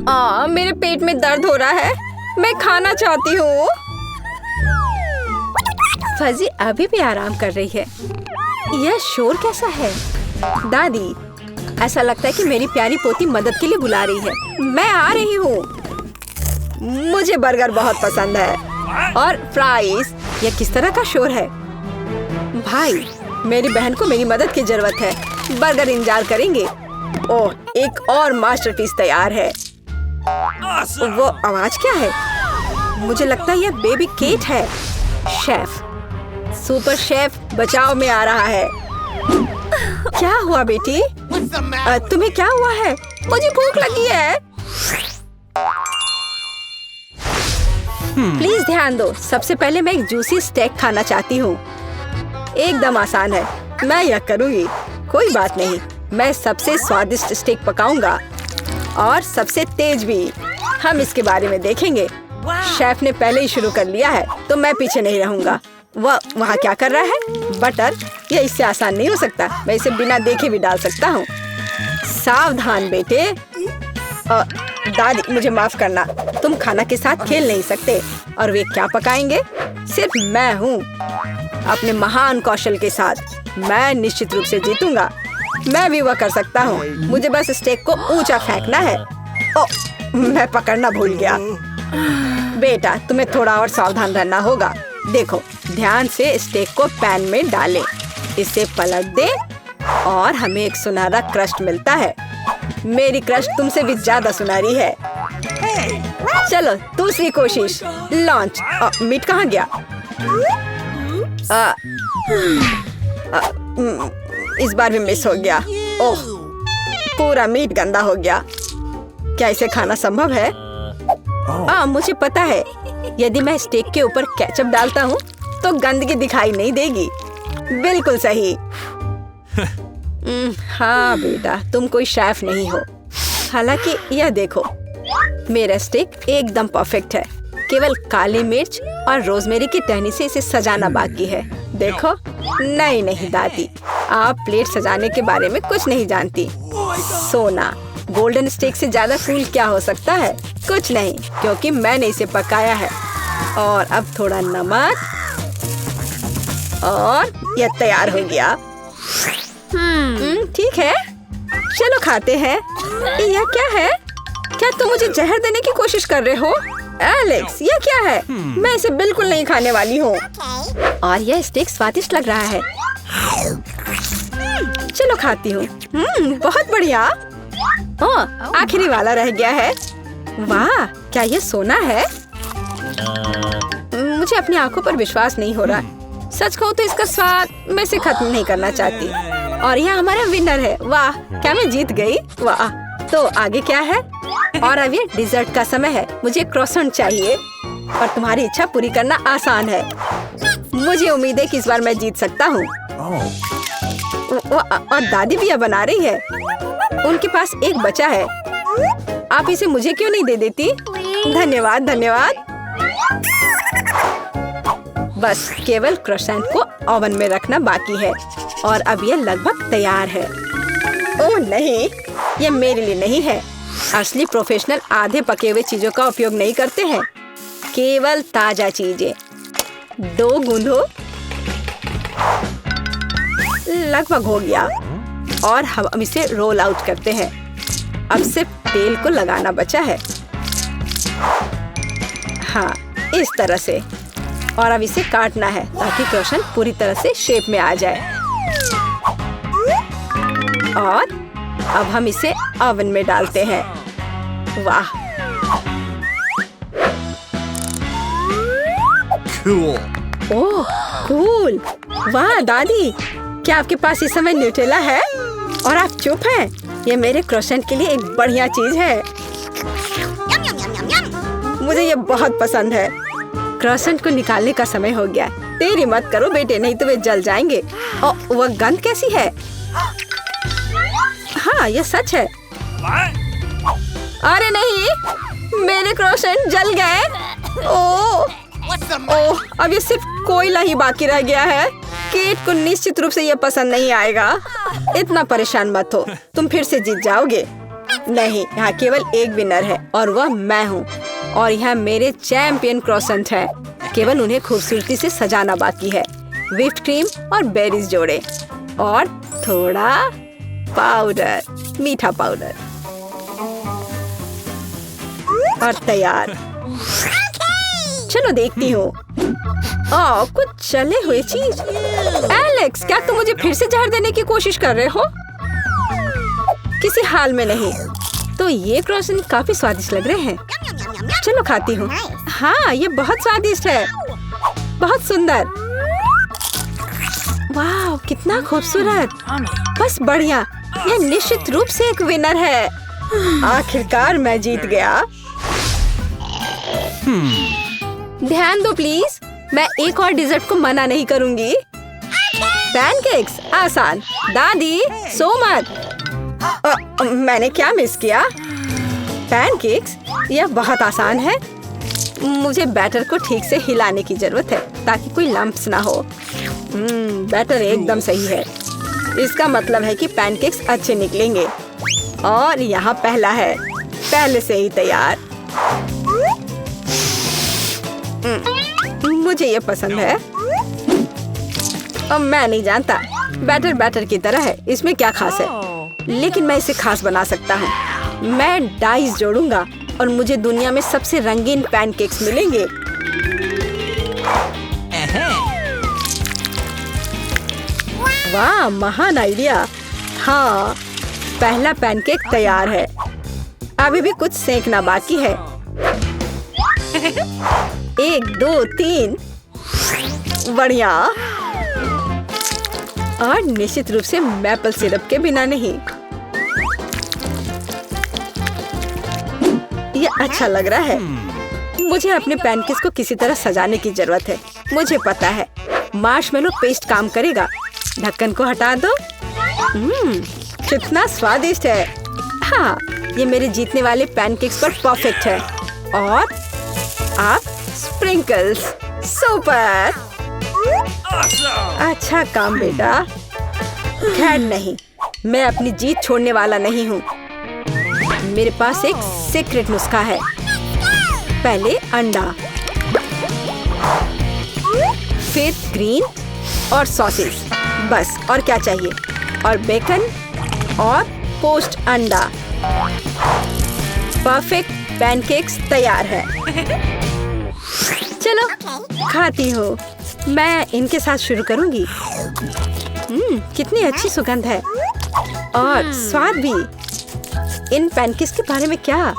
मेरे पेट में दर्द हो रहा है, मैं खाना चाहती हूँ। फजी अभी भी आराम कर रही है। यह शोर कैसा है? दादी, ऐसा लगता है कि मेरी प्यारी पोती मदद के लिए बुला रही है। मैं आ रही हूँ। मुझे बर्गर बहुत पसंद है और फ्राइज। यह किस तरह का शोर है? भाई, मेरी बहन को मेरी मदद की जरूरत है। बर्गर इंतजार करेंगे। ओह, एक और मास्टरपीस तैयार है। वो आवाज क्या है? मुझे लगता है यह बेबी केट है। शेफ, सुपर शेफ बचाव में आ रहा है। क्या हुआ बेटी? तुम्हें क्या हुआ है? मुझे भूख लगी है। प्लीज ध्यान दो। सबसे पहले मैं एक जूसी स्टेक खाना चाहती हूँ। एकदम आसान है, मैं यह करूँगी। कोई बात नहीं, मैं सबसे स्वादिष्ट स्टेक पकाऊंगा और सबसे तेज भी। हम इसके बारे में देखेंगे। शेफ ने पहले ही शुरू कर लिया है, तो मैं पीछे नहीं रहूंगा। वह वहाँ क्या कर रहा है? बटर? यह इससे आसान नहीं हो सकता। मैं इसे बिना देखे भी डाल सकता हूँ। सावधान बेटे। दादी, मुझे माफ करना। तुम खाना के साथ खेल नहीं सकते। और वे क्या पकाएंगे? सिर्फ मैं हूँ, अपने महान कौशल के साथ। मैं निश्चित रूप से जीतूंगा। मैं भी वह कर सकता हूँ। मुझे बस स्टेक को ऊंचा फेंकना है। मैं पकड़ना भूल गया। बेटा, तुम्हें थोड़ा और सावधान रहना होगा। देखो, ध्यान से स्टेक को पैन में डालें। इसे पलट दें और हमें एक सुनहरा क्रस्ट मिलता है। मेरी क्रस्ट तुमसे भी ज्यादा सुनहरी है। चलो, दूसरी कोशिश। लॉन्च। मीट कहाँ गया? इस बार भी मिस हो गया। ओह, पूरा मीट गंदा हो गया। क्या इसे खाना संभव है? मुझे पता है। यदि मैं स्टेक के ऊपर केचप डालता हूँ तो गंदगी दिखाई नहीं देगी। बिल्कुल सही। हाँ बेटा, तुम कोई शेफ नहीं हो। हालांकि यह देखो, मेरा स्टेक एकदम परफेक्ट है। केवल काली मिर्च और रोजमेरी की टहनी से इसे सजाना बाकी है। देखो। नहीं दादी, आप प्लेट सजाने के बारे में कुछ नहीं जानती। सोना, गोल्डन स्टेक से ज्यादा कूल क्या हो सकता है? कुछ नहीं, क्योंकि मैंने इसे पकाया है। और अब थोड़ा नमक और यह तैयार हो गया। ठीक है, चलो खाते हैं। यह क्या है? क्या तुम मुझे जहर देने की कोशिश कर रहे हो? एलेक्स, यह क्या है? मैं इसे बिल्कुल नहीं खाने वाली हूँ। और यह स्टेक स्वादिष्ट लग रहा है। चलो खाती हूँ। बहुत बढ़िया। आखिरी वाला रह गया है। वाह, क्या यह सोना है? मुझे अपनी आंखों पर विश्वास नहीं हो रहा। सच कहूँ तो इसका स्वाद मैं इसे खत्म नहीं करना चाहती। और यह हमारा विनर है। वाह, क्या मैं जीत गई? वाह। तो आगे क्या है? और अब ये डिजर्ट का समय है। मुझे क्रोसेंट चाहिए और तुम्हारी इच्छा पूरी करना आसान है। मुझे उम्मीद है कि इस बार मैं जीत सकता हूँ। और दादी भी यह बना रही है। उनके पास एक बचा है। आप इसे मुझे क्यों नहीं दे देती? धन्यवाद। बस केवल क्रोसेंट को ओवन में रखना बाकी है और अब यह लगभग तैयार है। ओह नहीं, यह मेरे लिए नहीं है। असली प्रोफेशनल आधे पके हुए चीजों का उपयोग नहीं करते हैं, केवल ताजा चीजें। डो गूंदो। लगभग हो गया और हम इसे रोल आउट करते हैं। अब सिर्फ तेल को लगाना बचा है। हाँ, इस तरह से। और अब इसे काटना है ताकि क्रोसेंट पूरी तरह से शेप में आ जाए। और अब हम इसे ओवन में डालते हैं। वाह, Cool. ओह कूल। वाह दादी, क्या आपके पास इस समय न्यूटेला है? और आप चुप हैं? ये मेरे क्रोसेंट के लिए एक बढ़िया चीज है। मुझे ये बहुत पसंद है। क्रोसेंट को निकालने का समय हो गया। देरी मत करो बेटे, नहीं तो वे जल जाएंगे। और वह गंध कैसी है? हाँ, ये सच है। अरे नहीं, मेरे क्रोसेंट जल गए। ओह, अब ये सिर्फ कोयला ही बाकी रह गया है। केट को निश्चित रूप से ये पसंद नहीं आएगा। इतना परेशान मत हो, तुम फिर से जीत जाओगे। नहीं, यहाँ केवल एक विनर है और वह मैं हूँ। और यहाँ मेरे चैंपियन क्रॉसेंट है। केवल उन्हें खूबसूरती से सजाना बाकी है। व्हिप्ड क्रीम और बेरीज जोड़े और थोड़ा पाउडर, मीठा पाउडर, और तैयार। चलो देखती हूँ। कुछ चले हुए चीज। एलेक्स, क्या तुम मुझे फिर से जहर देने की कोशिश कर रहे हो? किसी हाल में नहीं। तो ये क्रॉसेंट काफी स्वादिष्ट लग रहे हैं। चलो खाती हूँ। हाँ, ये बहुत स्वादिष्ट है, बहुत सुंदर। वाह, कितना खूबसूरत। बस बढ़िया। यह निश्चित रूप से एक विनर है। आखिरकार मैं जीत गया। ध्यान दो प्लीज, मैं एक और डिजर्ट को मना नहीं करूंगी। पैनकेक्स आसान। दादी, सो मत। मैंने क्या मिस किया? पैनकेक्स, यह बहुत आसान है। मुझे बैटर को ठीक से हिलाने की जरूरत है ताकि कोई लम्प्स ना हो। बैटर एकदम सही है। इसका मतलब है कि पैनकेक्स अच्छे निकलेंगे। और यहाँ पहला है, पहले से ही तैयार। मुझे ये पसंद है। अब मैं नहीं जानता, बैटर बैटर की तरह है, इसमें क्या खास है। लेकिन मैं इसे खास बना सकता हूँ। मैं डाइस जोड़ूंगा और मुझे दुनिया में सबसे रंगीन पैनकेक्स मिलेंगे। वाह, महान आइडिया। हाँ, पहला पैनकेक तैयार है। अभी भी कुछ सेंकना बाकी है। 1 2 3। बढ़िया। और निश्चित रूप से मैपल सिरप के बिना नहीं। ये अच्छा लग रहा है। मुझे अपने पैनकेक्स को किसी तरह सजाने की जरूरत है। मुझे पता है, मार्शमेलो पेस्ट काम करेगा। ढक्कन को हटा दो। कितना स्वादिष्ट है। हाँ, ये मेरे जीतने वाले पैनकेक्स पर परफेक्ट है। और आप स्प्रिंकल्स, सुपर। अच्छा काम बेटा। खैर नहीं, मैं अपनी जीत छोड़ने वाला नहीं हूँ। मेरे पास एक सीक्रेट नुस्खा है। पहले अंडा, फिर ग्रीन और सॉसेस, बस। और क्या चाहिए? और बेकन और पोस्ट अंडा। परफेक्ट पैनकेक्स तैयार है। चलो खाती हूँ। मैं इनके साथ शुरू करूंगी। कितनी अच्छी सुगंध है और स्वाद भी। इन पैनकेक्स के बारे में क्या?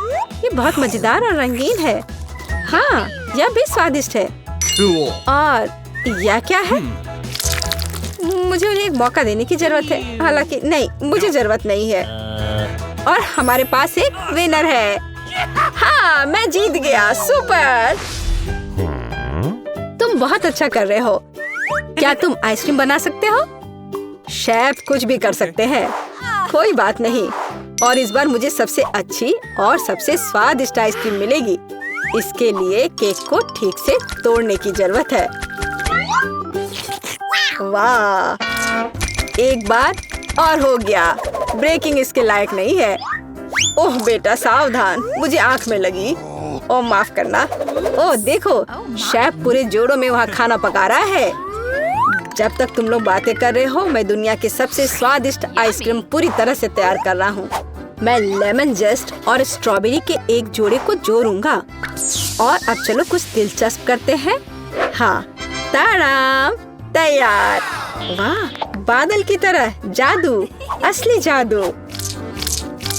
ये बहुत मजेदार और रंगीन है। हाँ, यह भी स्वादिष्ट है। और यह क्या है? मुझे उन्हें एक मौका देने की जरूरत है। हालांकि नहीं, मुझे जरूरत नहीं है। और हमारे पास एक विनर है। हाँ, मैं जीत गया। सुपर। तुम बहुत अच्छा कर रहे हो। क्या तुम आइसक्रीम बना सकते हो? शेफ कुछ भी कर सकते हैं। कोई बात नहीं। और इस बार मुझे सबसे अच्छी और सबसे स्वादिष्ट आइसक्रीम मिलेगी। इसके लिए केक को ठीक से तोड़ने की जरूरत है। वाह, एक बार और हो गया। ब्रेकिंग इसके लायक नहीं है। ओह बेटा सावधान, मुझे आंख में लगी। ओह माफ करना। ओह देखो, शेफ पूरे जोड़ों में वहाँ खाना पका रहा है। जब तक तुम लोग बातें कर रहे हो, मैं दुनिया के सबसे स्वादिष्ट आइसक्रीम पूरी तरह से तैयार कर रहा हूँ। मैं लेमन जेस्ट और स्ट्रॉबेरी के एक जोड़े को जोड़ूंगा। और अब चलो कुछ दिलचस्प करते हैं। हाँ, ताराम, तैयार। वाह, बादल की तरह जादू, असली जादू।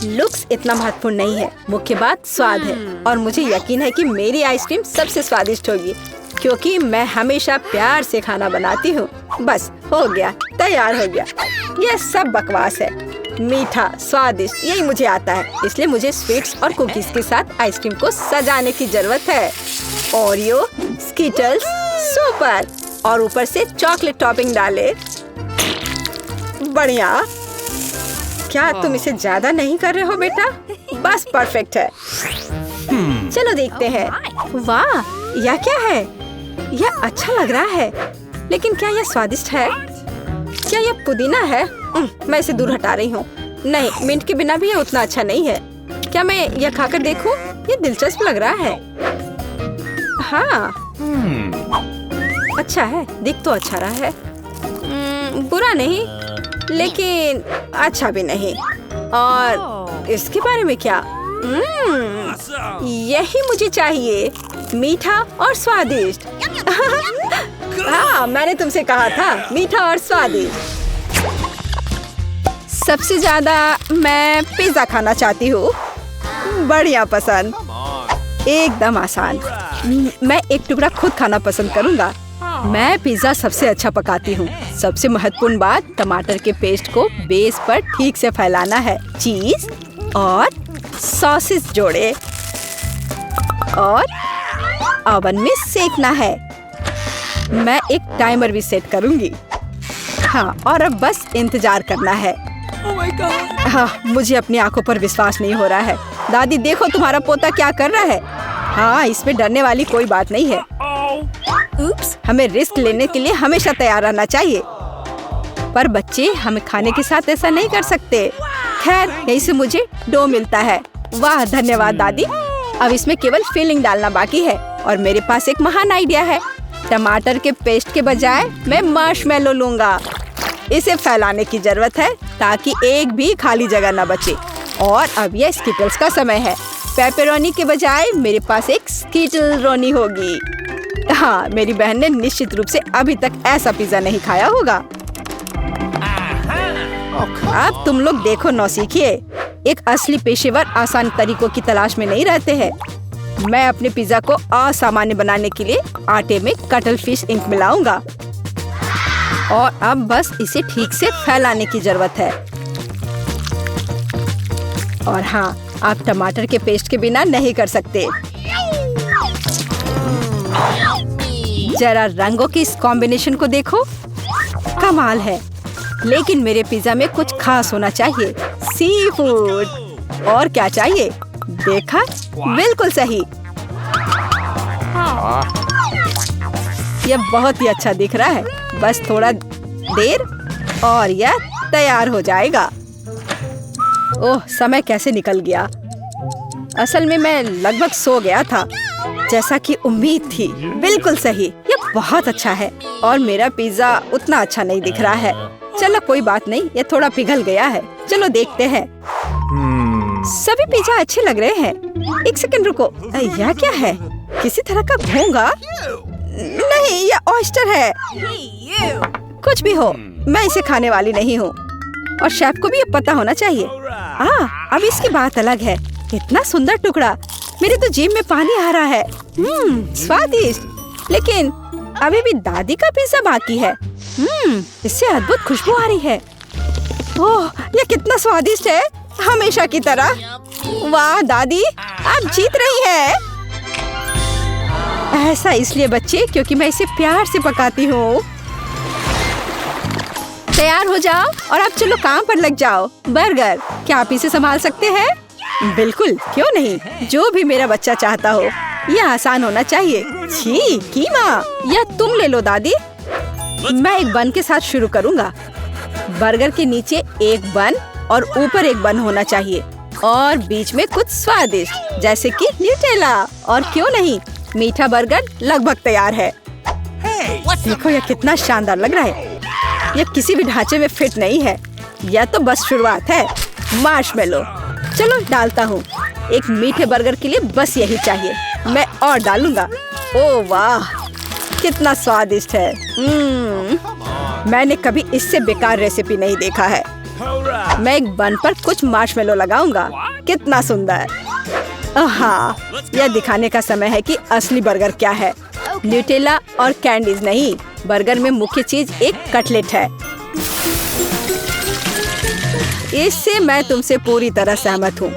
लुक्स इतना महत्वपूर्ण नहीं है, मुख्य बात स्वाद है। और मुझे यकीन है कि मेरी आइसक्रीम सबसे स्वादिष्ट होगी, क्योंकि मैं हमेशा प्यार से खाना बनाती हूँ। बस हो गया, तैयार हो गया। यह सब बकवास है। मीठा, स्वादिष्ट, यही मुझे आता है। इसलिए मुझे स्वीट्स और कुकीज के साथ आइसक्रीम को सजाने की जरूरत है। Oreo, Skittles, super. और ऊपर से चॉकलेट टॉपिंग डाले। बढ़िया। क्या तुम इसे ज्यादा नहीं कर रहे हो बेटा? बस परफेक्ट है। चलो देखते हैं। वाह, यह क्या है? यह अच्छा लग रहा है, लेकिन क्या यह स्वादिष्ट है? क्या यह पुदीना है? मैं इसे दूर हटा रही हूँ। नहीं, मिंट के बिना भी यह उतना अच्छा नहीं है। क्या मैं यह खाकर देखूं? ये दिलचस्प लग रहा है। हाँ, अच्छा है, दिख तो अच्छा रहा है। बुरा नहीं, लेकिन अच्छा भी नहीं। और इसके बारे में क्या? यही मुझे चाहिए, मीठा और स्वादिष्ट। हाँ, मैंने तुमसे कहा था, मीठा और स्वादिष्ट। सबसे ज्यादा मैं पिज्जा खाना चाहती हूँ। बढ़िया पसंद, एकदम आसान। मैं एक टुकड़ा खुद खाना पसंद करूँगा। मैं पिज्जा सबसे अच्छा पकाती हूँ। सबसे महत्वपूर्ण बात, टमाटर के पेस्ट को बेस पर ठीक से फैलाना है। चीज और सॉसेस जोड़े और ओवन में सेकना है। मैं एक टाइमर भी सेट करूँगी। हाँ, और अब बस इंतजार करना है। हाँ, मुझे अपनी आंखों पर विश्वास नहीं हो रहा है। दादी देखो, तुम्हारा पोता क्या कर रहा है। हाँ, इसमें डरने वाली कोई बात नहीं है। उप्स, हमें रिस्क लेने के लिए हमेशा तैयार रहना चाहिए। पर बच्चे, हमें खाने के साथ ऐसा नहीं कर सकते। खैर, यहीं से मुझे डो मिलता है। वाह, धन्यवाद दादी। अब इसमें केवल फिलिंग डालना बाकी है और मेरे पास एक महान आइडिया है। टमाटर के पेस्ट के बजाय मैं मार्शमेलो लूंगा। इसे फैलाने की जरूरत है ताकि एक भी खाली जगह न बचे। और अब यह स्किटल्स का समय है। पेपरोनी के बजाय मेरे पास एक स्किटल रोनी होगी। हाँ, मेरी बहन ने निश्चित रूप से अभी तक ऐसा पिज्जा नहीं खाया होगा। अब तुम लोग देखो, नौसीखिए। एक असली पेशेवर आसान तरीकों की तलाश में नहीं रहते हैं। मैं अपने पिज्जा को असामान्य बनाने के लिए आटे में कटल फिश इंक मिलाऊंगा और अब बस इसे ठीक से फैलाने की जरूरत है। और हाँ, आप टमाटर के पेस्ट के बिना नहीं कर सकते। जरा रंगों की इस कॉम्बिनेशन को देखो, कमाल है। लेकिन मेरे पिज्जा में कुछ खास होना चाहिए। Sea food. और क्या चाहिए? देखा, बिल्कुल सही। यह बहुत ही अच्छा दिख रहा है। बस थोड़ा देर और यह तैयार हो जाएगा। ओह, समय कैसे निकल गया। असल में मैं लगभग सो गया था, जैसा कि उम्मीद थी। बिल्कुल सही, यह बहुत अच्छा है। और मेरा पिज्जा उतना अच्छा नहीं दिख रहा है। चलो कोई बात नहीं, यह थोड़ा पिघल गया है। चलो देखते हैं। सभी पिज्जा अच्छे लग रहे हैं। एक सेकंड रुको, यह क्या है? किसी तरह का घोंघा? नहीं, यह ऑयस्टर है। कुछ भी हो, मैं इसे खाने वाली नहीं हूँ और शेफ को भी ये पता होना चाहिए। अब इसकी बात अलग है। इतना सुंदर टुकड़ा, मेरे तो जीभ में पानी आ रहा है। स्वादिष्ट। लेकिन अभी भी दादी का पिज्जा बाकी है। इससे अद्भुत खुशबू आ रही है। ओह, यह कितना स्वादिष्ट है, हमेशा की तरह। वाह दादी, आप जीत रही है। ऐसा इसलिए बच्चे, क्योंकि मैं इसे प्यार से पकाती हूँ। तैयार हो जाओ और अब चलो काम पर लग जाओ। बर्गर, क्या आप इसे संभाल सकते हैं? बिल्कुल, क्यों नहीं। जो भी मेरा बच्चा चाहता हो। यह आसान होना चाहिए। छी, कीमा, यह तुम ले लो दादी। मैं एक बन के साथ शुरू करूँगा। बर्गर के नीचे एक बन और ऊपर एक बन होना चाहिए और बीच में कुछ स्वादिष्ट, जैसे कि न्यूटेला। और क्यों नहीं, मीठा बर्गर लगभग तैयार है। देखो, यह कितना शानदार लग रहा है। यह किसी भी ढांचे में फिट नहीं है। यह तो बस शुरुआत है। मार्शमेलो, चलो डालता हूँ। एक मीठे बर्गर के लिए बस यही चाहिए। मैं और डालूंगा। ओह वाह, कितना स्वादिष्ट है। मैंने कभी इससे बेकार रेसिपी नहीं देखा है। मैं एक बन पर कुछ मार्शमेलो लगाऊंगा। कितना सुंदर। हाँ, यह दिखाने का समय है कि असली बर्गर क्या है। न्यूटेला और कैंडीज नहीं, बर्गर में मुख्य चीज एक कटलेट है। इससे मैं तुमसे पूरी तरह सहमत हूँ।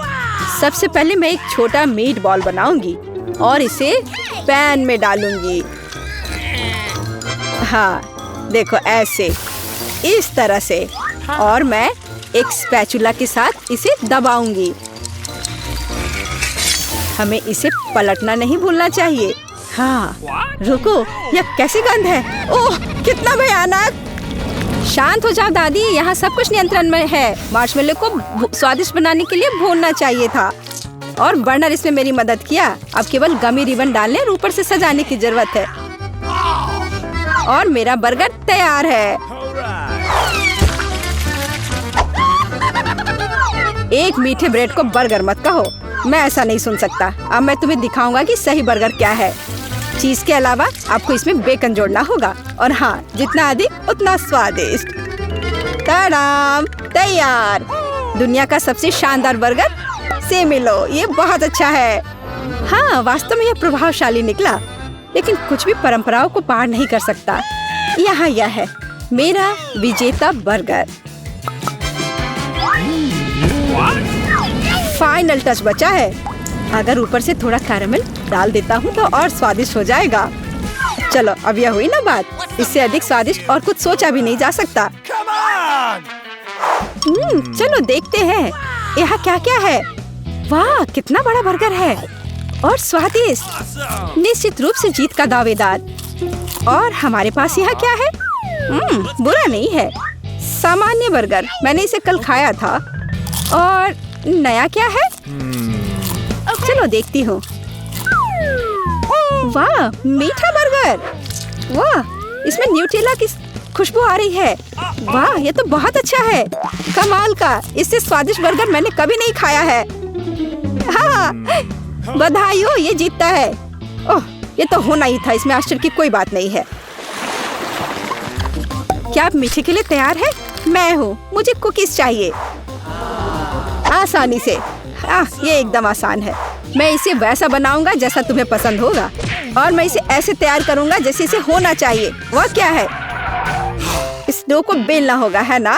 सबसे पहले मैं एक छोटा मीट बॉल बनाऊंगी और इसे पैन में डालूंगी। हाँ, देखो ऐसे, इस तरह से। और मैं एक स्पैचुला के साथ इसे दबाऊंगी। हमें इसे पलटना नहीं भूलना चाहिए। हाँ, रुको, यह कैसी गंध है। ओह, कितना भयानक। शांत हो जाओ दादी, यहाँ सब कुछ नियंत्रण में है। मार्शमेलो को स्वादिष्ट बनाने के लिए भूनना चाहिए था। और बर्नर इसमें मेरी मदद किया। अब केवल गमी रिबन डालने और ऊपर से सजाने की जरूरत है और मेरा बर्गर तैयार है। एक मीठे ब्रेड को बर्गर मत कहो, मैं ऐसा नहीं सुन सकता। अब मैं तुम्हें दिखाऊंगा कि सही बर्गर क्या है। चीज के अलावा आपको इसमें बेकन जोड़ना होगा और हाँ, जितना अधिक उतना स्वादिष्ट। तड़ाम, तैयार। दुनिया का सबसे शानदार बर्गर से मिलो, ये बहुत अच्छा है। हाँ, वास्तव में यह प्रभावशाली निकला, लेकिन कुछ भी परंपराओं को पार नहीं कर सकता। यहाँ यह है मेरा विजेता बर्गर। फाइनल टच बचा है। अगर ऊपर से थोड़ा कैरेमल डाल देता हूँ तो और स्वादिष्ट हो जाएगा। चलो, अब यह हुई ना बात। इससे अधिक स्वादिष्ट और कुछ सोचा भी नहीं जा सकता। चलो देखते हैं यहाँ क्या क्या है। वाह, कितना बड़ा बर्गर है और स्वादिष्ट। निश्चित रूप से जीत का दावेदार। और हमारे पास यहाँ क्या है? बुरा नहीं है, सामान्य बर्गर। मैंने इसे कल खाया था। और नया क्या है? चलो देखती हूँ। वाह, मीठा बर्गर। वाह, इसमें न्यूटेला की खुशबू आ रही है। वाह, ये तो बहुत अच्छा है। कमाल का, इससे स्वादिष्ट बर्गर मैंने कभी नहीं खाया है। हाँ, बधाई हो, ये जीतता है। ओह, ये तो होना ही था, इसमें आश्चर्य की कोई बात नहीं है। क्या आप मीठे के लिए तैयार हैं? मैं हूँ, मुझे कुकीज चाहिए। आसानी से। ये एकदम आसान है। मैं इसे वैसा बनाऊंगा जैसा तुम्हें पसंद होगा और मैं इसे ऐसे तैयार करूंगा जैसे इसे होना चाहिए। वह क्या है? इस डो को बेलना होगा, है ना?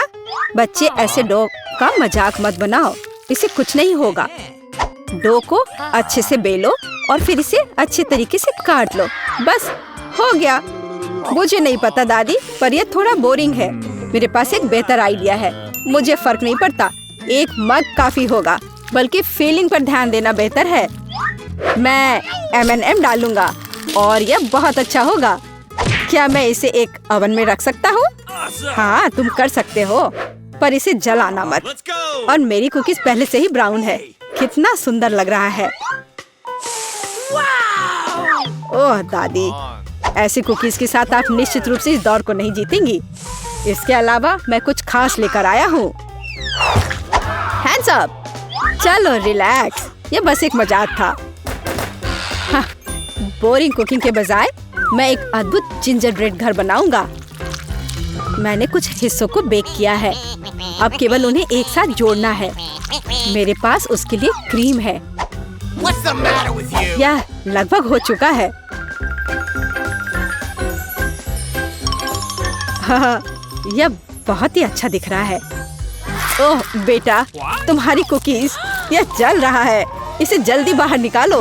बच्चे, ऐसे डो का मजाक मत बनाओ, इसे कुछ नहीं होगा। डो को अच्छे से बेलो और फिर इसे अच्छे तरीके से काट लो। बस हो गया। मुझे नहीं पता दादी, पर यह थोड़ा बोरिंग है। मेरे पास एक बेहतर आइडिया है। मुझे फर्क नहीं पड़ता, एक मग काफी होगा, बल्कि फीलिंग पर ध्यान देना बेहतर है। मैं M&M डालूंगा और यह बहुत अच्छा होगा। क्या मैं इसे एक ओवन में रख सकता हूँ? हाँ, तुम कर सकते हो, पर इसे जलाना मत। और मेरी कुकीज पहले से ही ब्राउन है। कितना सुंदर लग रहा है। ओह दादी, ऐसी कुकीज के साथ आप निश्चित रूप से इस दौर को नहीं जीतेंगी। इसके अलावा मैं कुछ खास लेकर आया हूँ। Hands up. चलो रिलैक्स, ये बस एक मजाक था। हाँ, बोरिंग कुकिंग के बजाय मैं एक अद्भुत जिंजर ब्रेड घर बनाऊंगा। मैंने कुछ हिस्सों को बेक किया है, अब केवल उन्हें एक साथ जोड़ना है। मेरे पास उसके लिए क्रीम है। यह लगभग हो चुका है। हाँ, यह बहुत ही अच्छा दिख रहा है। ओह बेटा, तुम्हारी कुकीज, यह जल रहा है। इसे जल्दी बाहर निकालो।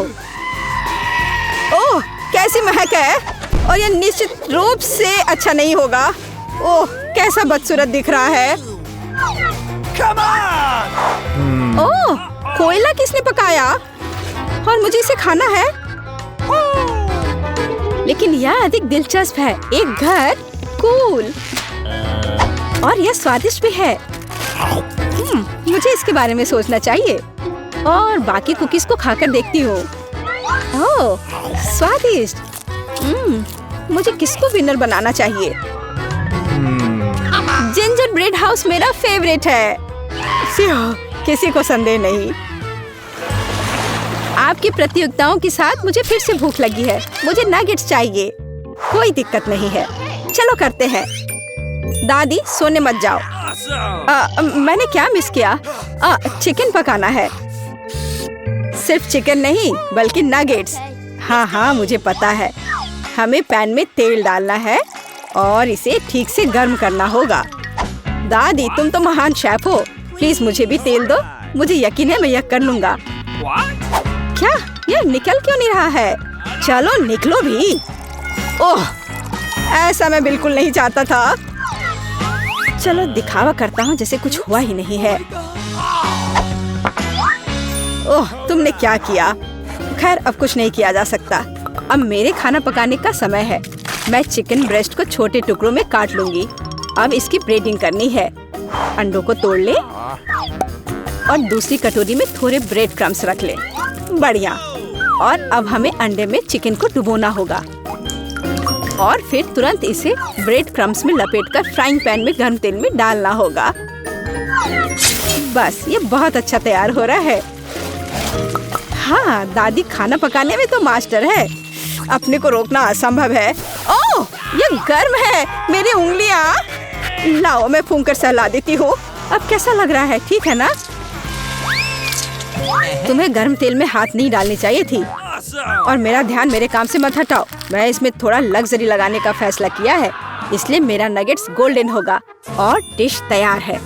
ओह, कैसी महक है और यह निश्चित रूप से अच्छा नहीं होगा। ओह, कैसा बदसूरत दिख रहा है। ओह, कोयला किसने पकाया? और मुझे इसे खाना है। लेकिन यह अधिक दिलचस्प है। एक घर, कूल, और यह स्वादिष्ट भी है। मुझे इसके बारे में सोचना चाहिए और बाकी कुकीज को खाकर देखती हूँ। ओह, स्वादिष्ट। मुझे किसको विनर बनाना चाहिए? जिंजर ब्रेड हाउस मेरा फेवरेट है। किसी को संदेह नहीं। आपकी प्रतियोगिताओं के साथ मुझे फिर से भूख लगी है। मुझे नगेट्स चाहिए। कोई दिक्कत नहीं है, चलो करते हैं। दादी, सोने मत जाओ। मैंने क्या मिस किया? चिकन पकाना है। सिर्फ चिकन नहीं, बल्कि नगेट्स। हाँ हाँ, मुझे पता है। हमें पैन में तेल डालना है और इसे ठीक से गर्म करना होगा। दादी, तुम तो महान शेफ हो। प्लीज मुझे भी तेल दो। मुझे यकीन है मैं यह कर लूंगा। क्या यह निकल क्यों नहीं रहा है? चलो निकलो भी। ओह, ऐसा मैं बिल्कुल नहीं चाहता था। चलो दिखावा करता हूँ जैसे कुछ हुआ ही नहीं है। ओह, तुमने क्या किया? खैर, अब कुछ नहीं किया जा सकता। अब मेरे खाना पकाने का समय है। मैं चिकन ब्रेस्ट को छोटे टुकड़ों में काट लूंगी। अब इसकी ब्रेडिंग करनी है। अंडों को तोड़ ले और दूसरी कटोरी में थोड़े ब्रेड क्रम्स रख ले। बढ़िया। और अब हमें अंडे में चिकन को डुबोना होगा और फिर तुरंत इसे ब्रेड क्रम्स में लपेटकर फ्राइंग पैन में गर्म तेल में डालना होगा। बस ये बहुत अच्छा तैयार हो रहा है। हाँ, दादी खाना पकाने में तो मास्टर है। अपने को रोकना असंभव है। ओह, ये गर्म है। मेरी उंगलियां। लाओ मैं फूंक कर सहला देती हूँ। अब कैसा लग रहा है? ठीक है ना? तुम्हें गर्म तेल में हाथ नहीं डालनी चाहिए थी। और मेरा ध्यान मेरे काम से मत हटाओ। मैं इसमें थोड़ा लग्जरी लगाने का फैसला किया है, इसलिए मेरा नगेट्स गोल्डन होगा और डिश तैयार है।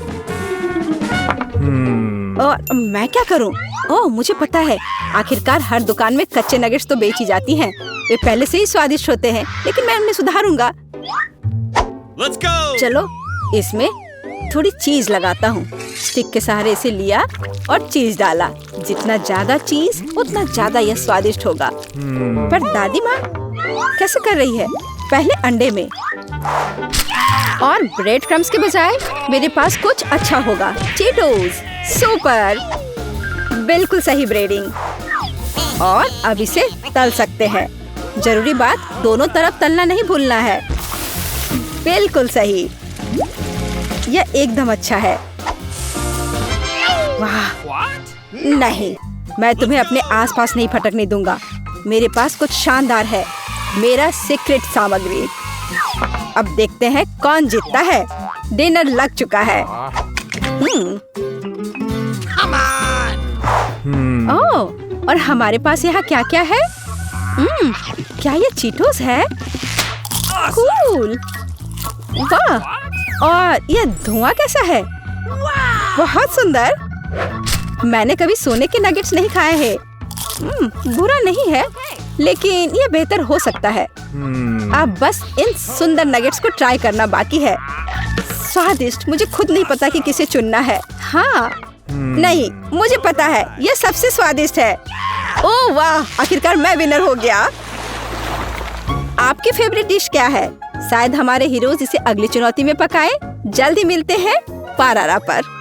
और मैं क्या करूं? ओह, मुझे पता है। आखिरकार हर दुकान में कच्चे नगेट्स तो बेची जाती हैं। वे पहले से ही स्वादिष्ट होते हैं, लेकिन मैं उन्हें सुधारूंगा। चलो इसमें थोड़ी चीज लगाता हूँ। स्टिक के सहारे इसे लिया और चीज डाला। जितना ज्यादा चीज उतना ज्यादा यह स्वादिष्ट होगा। पर दादी माँ कैसे कर रही है? पहले अंडे में और ब्रेड क्रम्स के बजाय मेरे पास कुछ अच्छा होगा। चीटोस। सुपर, बिल्कुल सही ब्रेडिंग। और अब इसे तल सकते हैं। जरूरी बात, दोनों तरफ तलना नहीं भूलना है। बिल्कुल सही। यह एकदम अच्छा है। वाह, नहीं, मैं तुम्हें अपने आसपास नहीं फटकने दूंगा। मेरे पास कुछ शानदार है, मेरा सीक्रेट सामग्री। अब देखते हैं कौन जीतता है। डिनर लग चुका है। ओह, और हमारे पास यहाँ क्या क्या है? क्या ये चीटोस है? कूल। वाह, और ये धुआं कैसा है? बहुत सुंदर। मैंने कभी सोने के नगेट्स नहीं खाए हैं। बुरा नहीं है, लेकिन ये बेहतर हो सकता है। अब बस इन सुंदर नगेट्स को ट्राई करना बाकी है। स्वादिष्ट। मुझे खुद नहीं पता कि किसे चुनना है। हाँ, नहीं, मुझे पता है, ये सबसे स्वादिष्ट है। ओह वाह, आखिरकार मैं विनर हो गया। आपकी फेवरेट डिश क्या है? शायद हमारे हीरोज इसे अगली चुनौती में पकाएं। जल्दी मिलते हैं पारारा पर।